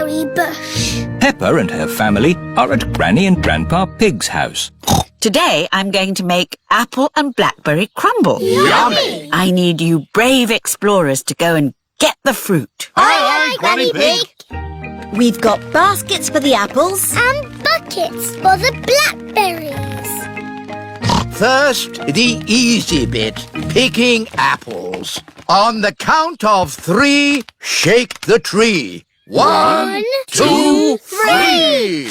blackberry bush. Peppa and her family are at Granny and Grandpa Pig's house. Today I'm going to make apple and blackberry crumble. Yummy! I need you brave explorers to go and get the fruit. Aye, Granny Pig. We've got baskets for the apples. And buckets for the blackberries. First, the easy bit, picking apples. On the count of 3, shake the tree. 1, 2, 3!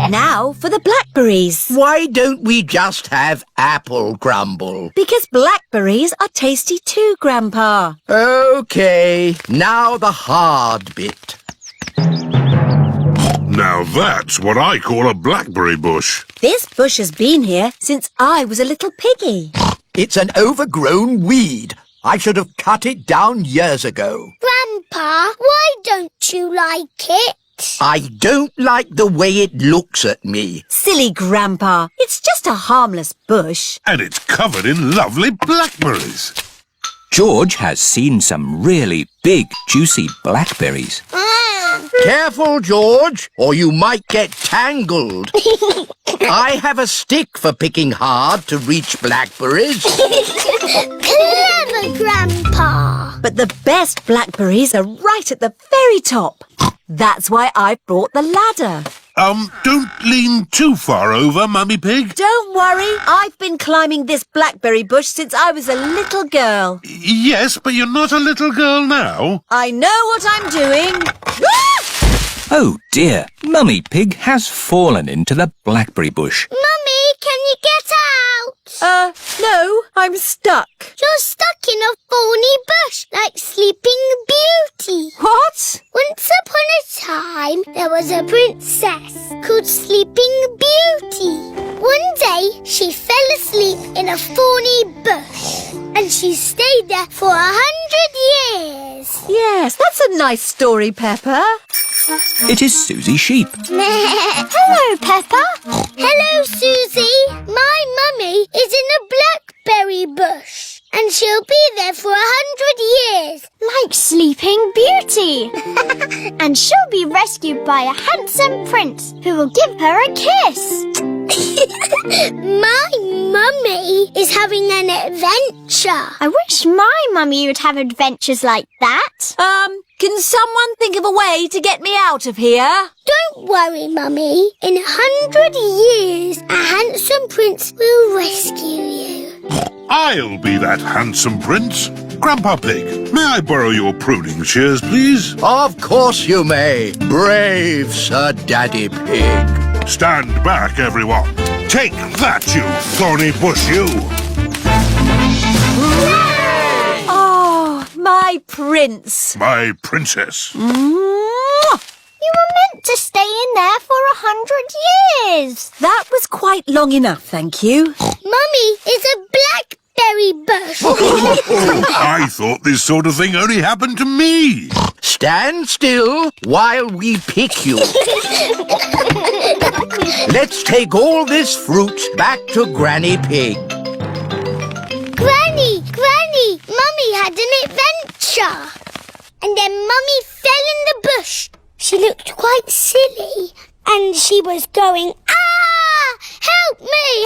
Now for the blackberries. Why don't we just have apple crumble? Because blackberries are tasty too, Grandpa. OK, now the hard bit. Now that's what I call a blackberry bush. This bush has been here since I was a little piggy. It's an overgrown weed. I should have cut it down years ago. Grandpa, why don't you like it? I don't like the way it looks at me. Silly Grandpa, it's just a harmless bush. And it's covered in lovely blackberries. George has seen some really big, juicy blackberries. Careful, George, or you might get tangled. I have a stick for picking hard to reach blackberries. Clever, Grandpa. But the best blackberries are right at the very top. That's why I brought the ladder. Don't lean too far over, Mummy Pig. Don't worry, I've been climbing this blackberry bush since I was a little girl. Yes, but you're not a little girl now. I know what I'm doing. Oh dear, Mummy Pig has fallen into the blackberry bush. Mummy, can you get out? No, I'm stuck. You're stuck in a thorny bush like Sleeping Beauty. What? Once upon a time, there was a princess called Sleeping Beauty. One day, she fell asleep in a thorny bush, and she stayed there for 100 years. Yes, that's a nice story, Peppa. It is Susie Sheep. Hello, Peppa. Hello, Susie. My mummy is in a blackberry bush, and she'll be there for 100 years. Like Sleeping Beauty. And she'll be rescued by a handsome prince who will give her a kiss. My mummy is having an adventure. I wish my mummy would have adventures like that. Can someone think of a way to get me out of here? Don't worry, Mummy. In 100 years, a handsome prince will rescue you. I'll be that handsome prince. Grandpa Pig, may I borrow your pruning shears, please? Of course you may, brave Sir Daddy Pig. Stand back, everyone. Take that, you thorny bush, you. Oh, my prince. My princess. You were meant to stay in there for 100 years. That was quite long enough, thank you. Mummy is a blackberry bush. I thought this sort of thing only happened to me. Stand still while we pick you. Let's take all this fruit back to Granny Pig. Granny, Mummy had an adventure. And then Mummy fell in the bush. She looked quite silly. And she was going, ah! Help me!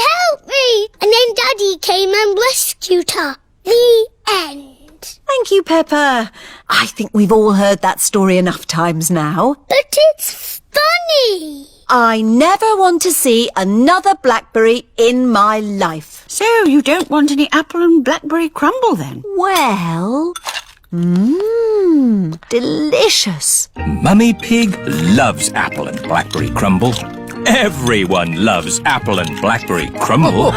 And then Daddy came and rescued her. The end. Thank you, Peppa. I think we've all heard that story enough times now. But it's funny. I never want to see another blackberry in my life. So you don't want any apple and blackberry crumble then? Well, delicious. Mummy Pig loves apple and blackberry crumble. Everyone loves apple and blackberry crumble.